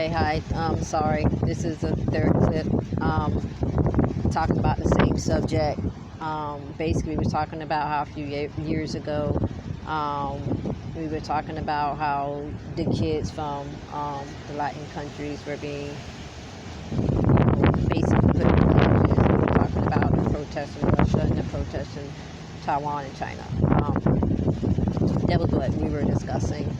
Okay, hi. Sorry, this is the third clip. Talking about the same subject. Basically, we were talking about how a few years ago, we were talking about how the kids from the Latin countries were being basically put in cages. We were talking about the protests in Russia and the protests in Taiwan and China. That was what we were discussing.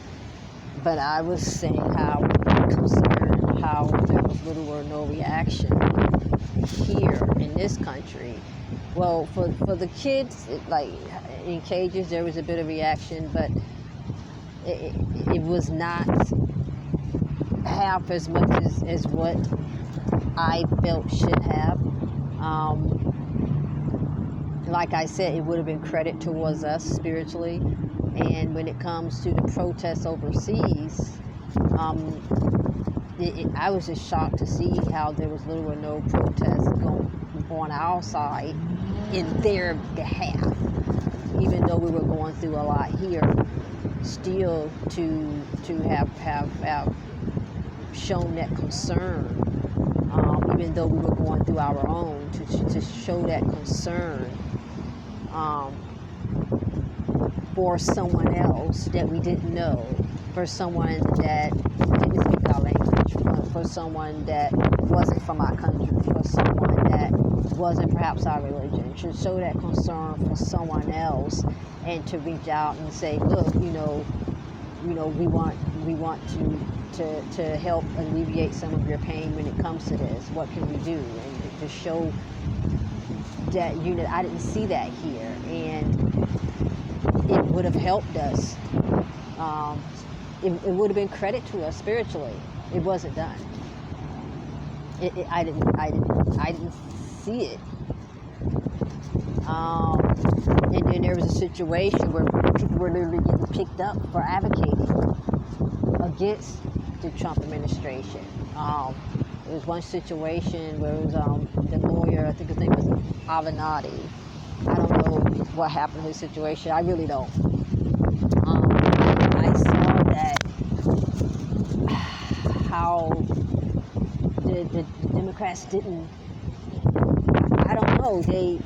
But I was saying how concerned how there was little or no reaction here in this country. Well, for the kids, like in cages, there was a bit of reaction, but it was not half as much as what I felt should have. Like I said, it would have been credit towards us spiritually. And when it comes to the protests overseas, I was just shocked to see how there was little or no protest going on our side in their behalf. Even though we were going through a lot here, still to have shown that concern, even though we were going through our own, to show that concern. For someone else that we didn't know, for someone that didn't speak our language, for someone that wasn't from our country, for someone that wasn't perhaps our religion, to show that concern for someone else, and to reach out and say, look, we want to help alleviate some of your pain when it comes to this. What can we do? And to show that unit, I didn't see that here, and it would have helped us. It would have been credit to us spiritually. It wasn't done. I didn't see it. And then there was a situation where people were literally getting picked up for advocating against the Trump administration. There was one situation where it was the lawyer, I think his name was Avenatti. I don't know what happened in his situation. I really don't. I saw that how the Democrats didn't, I don't know, they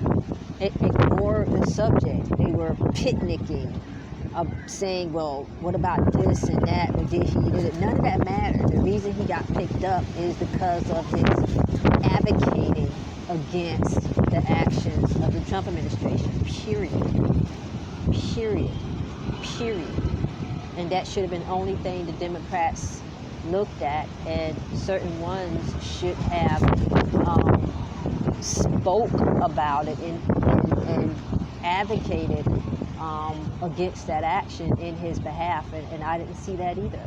ignored the subject. They were picnicking, saying, well, what about this and that? Or did it? None of that mattered. The reason he got picked up is because of his advocating against the actions of the Trump administration, period. And that should have been the only thing the Democrats looked at, and certain ones should have spoke about it and advocated against that action in his behalf, and I didn't see that either.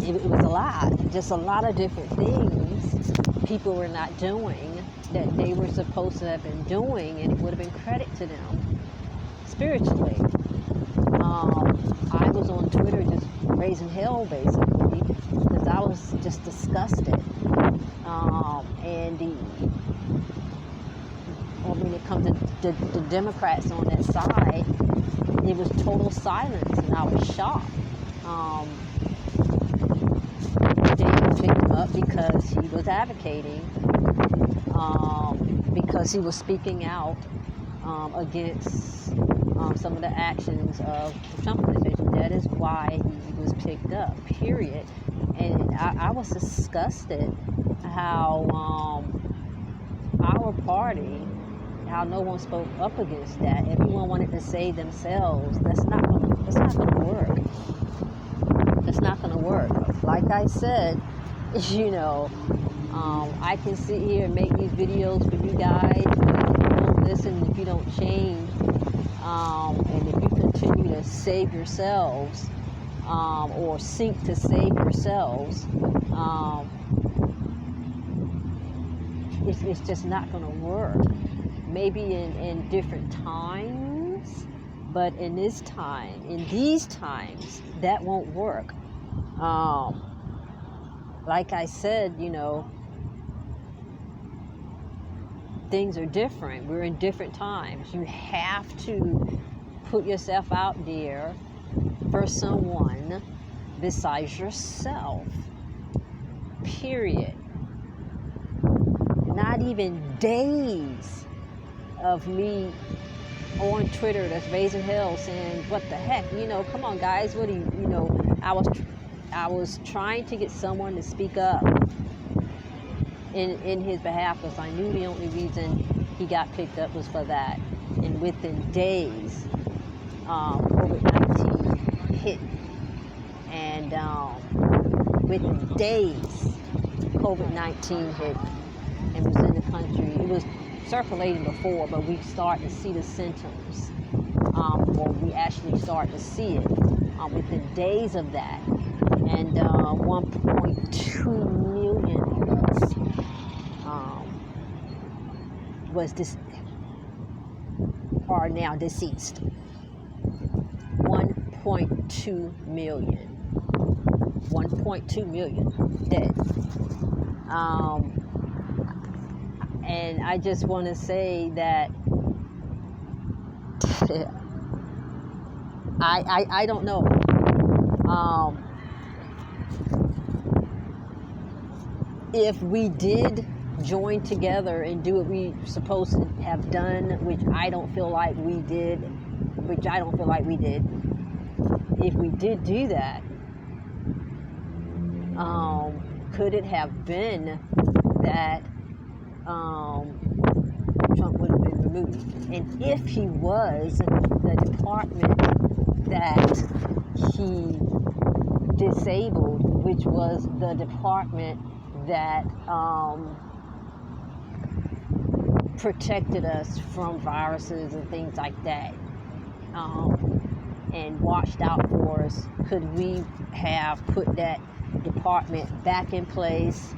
It was a lot, just a lot of different things people were not doing that they were supposed to have been doing, and it would have been credit to them spiritually. I was on Twitter just raising hell basically because I was just disgusted. And when it comes to the Democrats on that side, it was total silence, and I was shocked. They picked him up because he was advocating, because he was speaking out against some of the actions of the Trump administration. That is why he was picked up, period. And I was disgusted how our party, how no one spoke up against that. Everyone wanted to save themselves. That's not gonna work. That's not gonna work. Like I said, I can sit here and make these videos for you guys. If you don't listen, if you don't change, and if you continue to save yourselves, or seek to save yourselves, it's just not going to work. Maybe in different times, but in these times, that won't work. Like I said, things are different. We're in different times. You have to put yourself out there for someone besides yourself. Period. Not even days of me on Twitter that's raising hell saying, what the heck, come on guys, what do you, I was trying to get someone to speak up in his behalf, because I knew the only reason he got picked up was for that. And within days, COVID-19 hit. And within days, COVID-19 hit and was in the country. It was circulating before, but we started to see the symptoms. Or we actually started to see it within days of that. And 1.2 million of us are now deceased. 1.2 million. 1.2 million dead. And I just want to say that I don't know. If we did join together and do what we supposed to have done, which I don't feel like we did, if we did do that, could it have been that Trump would have been removed? And if he was, the department that he disabled, which was the department that protected us from viruses and things like that, and watched out for us, could we have put that department back in place?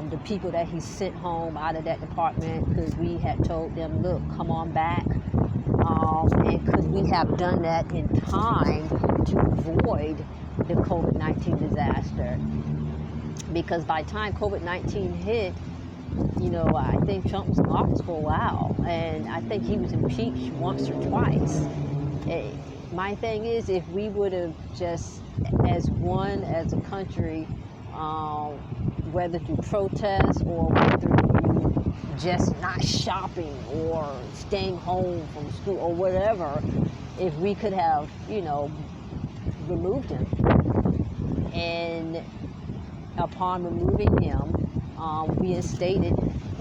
The people that he sent home out of that department, could we have told them, look, come on back? And could we have done that in time to avoid the COVID-19 disaster? Because by the time COVID-19 hit, I think Trump was in office for a while, and I think he was impeached once or twice. My thing is, if we would have just, as a country, whether through protests or whether through just not shopping or staying home from school or whatever, if we could have, removed him. And upon removing him, we instated,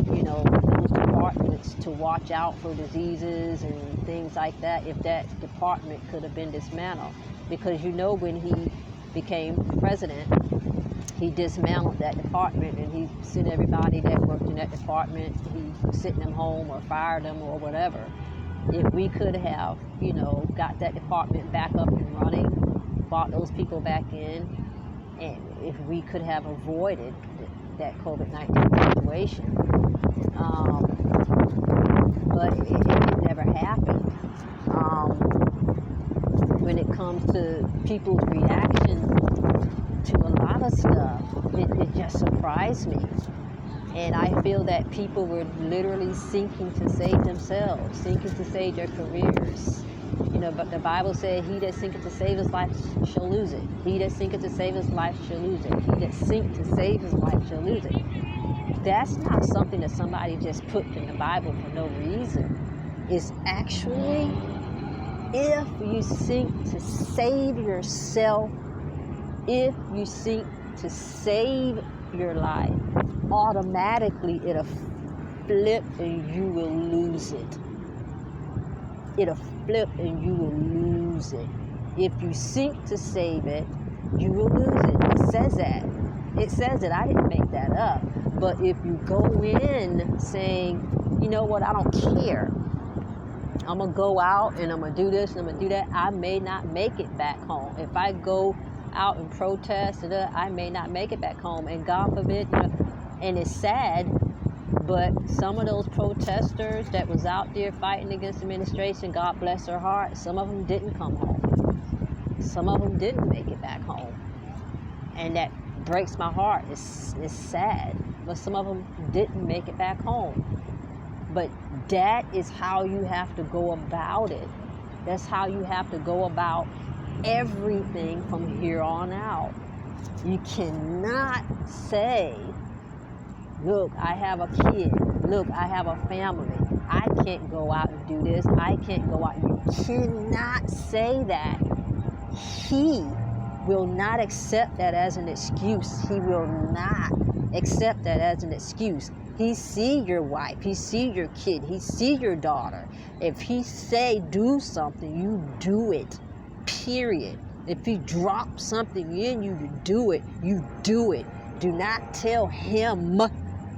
those departments to watch out for diseases and things like that, if that department could have been dismantled. Because when he became president, he dismantled that department, and he sent everybody that worked in that department, he sent them home or fired them or whatever. If we could have, got that department back up and running, brought those people back in, and if we could have avoided that COVID-19 situation, but it never happened. When it comes to people's reaction to a lot of stuff, it just surprised me. And I feel that people were literally sinking to save themselves, sinking to save their careers. But the Bible said, he that sinketh to save his life shall lose it. He that sinketh to save his life shall lose it. He that sinketh to save his life shall lose it. That's not something that somebody just put in the Bible for no reason. It's actually, if you sink to save yourself, if you sink to save your life, automatically it'll flip and you will lose it. It'll flip and you will lose it. If you sink to save it, you will lose it. It says that. It says it. I didn't make that up. But if you go in saying, you know what, I don't care, I'm going to go out and I'm going to do this and I'm going to do that, I may not make it back home. If I go out and protest, I may not make it back home. And God forbid, and it's sad, but some of those protesters that was out there fighting against the administration, God bless their heart, some of them didn't come home. Some of them didn't make it back home. And that breaks my heart. It's sad. But some of them didn't make it back home. But that is how you have to go about it. That's how you have to go about everything from here on out. You cannot say, look, I have a kid. Look, I have a family. I can't go out and do this. I can't go out. You cannot say that. He will not accept that as an excuse. He will not accept that as an excuse. He see your wife. He see your kid. He see your daughter. If he say do something, you do it. Period. If he drops something in you to do it, you do it. Do not tell him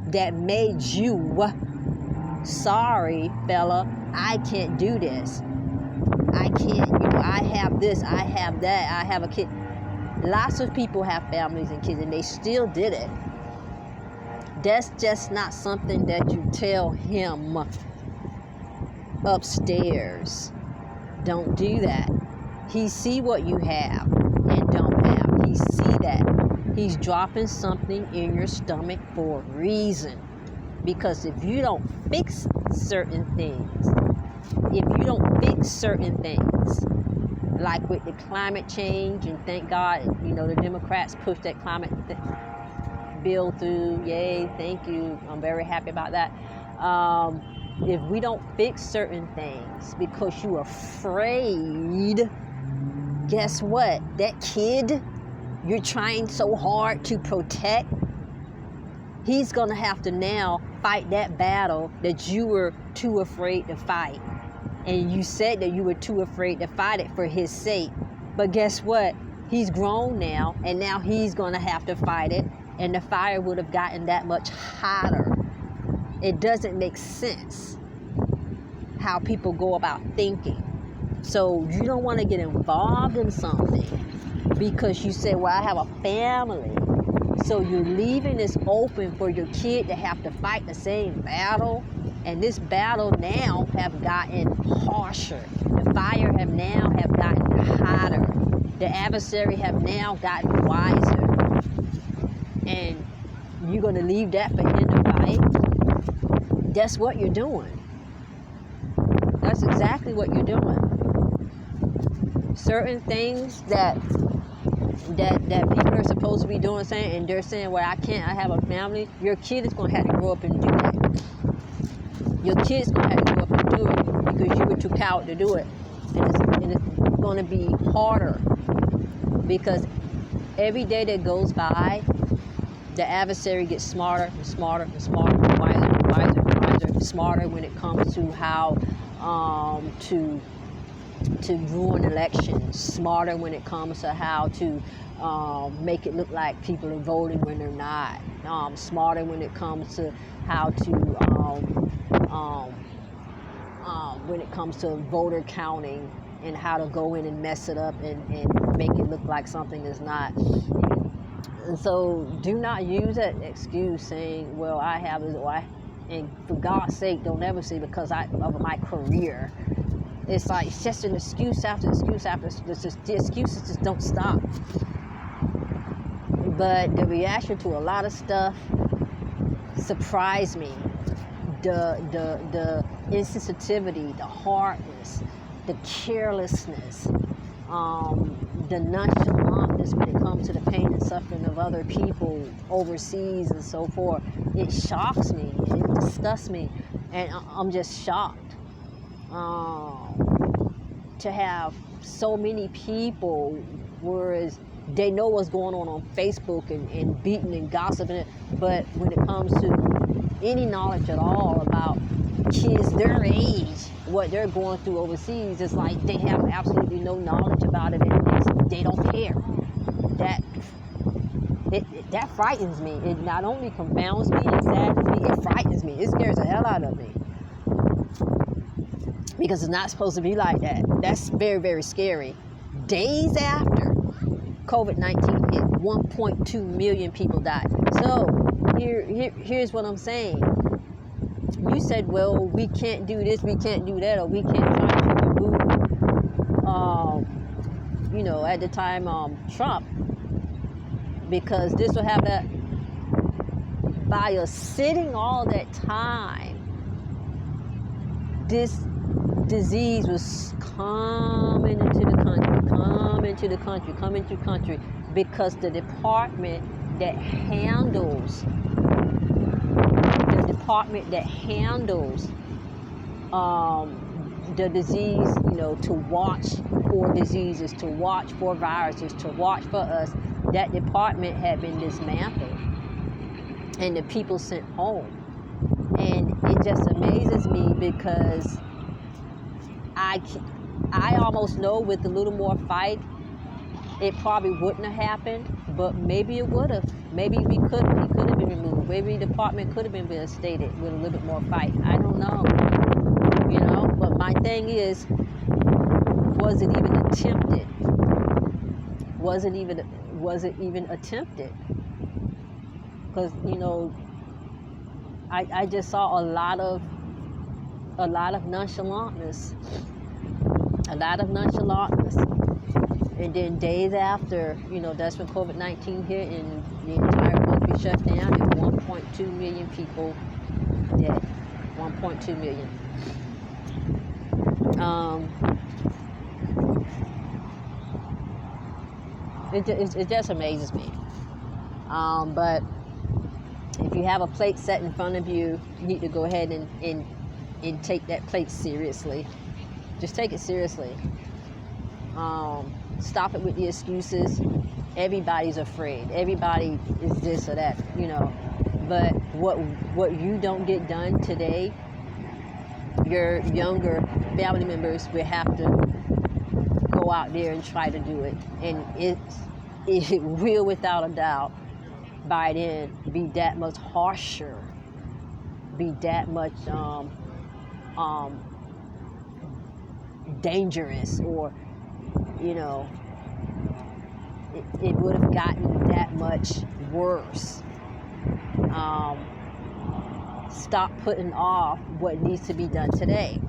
that made you, sorry, fella, I can't do this. I can't, I have this, I have that, I have a kid. Lots of people have families and kids and they still did it. That's just not something that you tell him upstairs. Don't do that. He see what you have and don't have. He see that. He's dropping something in your stomach for a reason. Because if you don't fix certain things, like with the climate change, and thank God, the Democrats pushed that climate bill through. Yay, thank you. I'm very happy about that. If we don't fix certain things because you're afraid, guess what? That kid you're trying so hard to protect, he's going to have to now fight that battle that you were too afraid to fight. And you said that you were too afraid to fight it for his sake. But guess what? He's grown now, and now he's going to have to fight it, and the fire would have gotten that much hotter. It doesn't make sense how people go about thinking. So you don't want to get involved in something because you say, well, I have a family. So you're leaving this open for your kid to have to fight the same battle. And this battle now have gotten harsher. The fire have gotten hotter. The adversary have now gotten wiser. And you're going to leave that for him to fight? That's what you're doing. That's exactly what you're doing. Certain things that people are supposed to be doing, and they're saying, well, I can't, I have a family. Your kid is going to have to grow up and do that. Your kid's going to have to grow up and do it because you were too coward to do it. And it's going to be harder because every day that goes by, the adversary gets smarter and smarter and smarter, wiser and wiser and wiser, smarter when it comes to how to ruin elections, smarter when it comes to how to make it look like people are voting when they're not, smarter when it comes to how to when it comes to voter counting and how to go in and mess it up and make it look like something is not. And so do not use that excuse saying, well, I have this, and for God's sake, don't ever say because of my career. It's like, it's just an excuse after excuse after the excuses just don't stop. But the reaction to a lot of stuff surprised me. The insensitivity, the hardness, the carelessness, the nonchalantness when it comes to the pain and suffering of other people overseas and so forth. It shocks me. It disgusts me. And I'm just shocked. To have so many people, whereas they know what's going on Facebook and beating and gossiping, but when it comes to any knowledge at all about kids their age, what they're going through overseas, it's like they have absolutely no knowledge about it and they don't care. That frightens me. It not only confounds me, it saddens me, it frightens me. It scares the hell out of me. Because it's not supposed to be like that. That's very, very scary. Days after COVID-19 hit, 1.2 million people died. So here's what I'm saying. You said, well, we can't do this, we can't do that, or we can't try to remove, at the time, Trump, because this will have that. By us sitting all that time, this disease was coming into the country, into the country, come into the country, because the department that handles the disease, to watch for diseases, to watch for viruses, to watch for us, that department had been dismantled and the people sent home. And it just amazes me, because I almost know with a little more fight, it probably wouldn't have happened, but maybe it would have. Maybe he could have been removed. Maybe the department could have been reinstated with a little bit more fight. I don't know. But my thing is, was it even attempted? Was it even attempted? Because I just saw a lot of nonchalantness. And then days after, that's when COVID-19 hit and the entire country shut down, and 1.2 million people dead. 1.2 million. It just amazes me. But if you have a plate set in front of you, you need to go ahead and take that plate seriously. Just take it seriously. Stop it with the excuses. Everybody's afraid. Everybody is this or that, But what you don't get done today, your younger family members will have to go out there and try to do it. And it will, without a doubt, by then be that much harsher, be that much dangerous, or it would have gotten that much worse. Stop putting off what needs to be done today.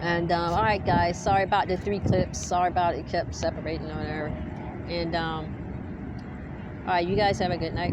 All right, guys, sorry about the 3 clips. Sorry about it kept separating on there. And all right, you guys have a good night.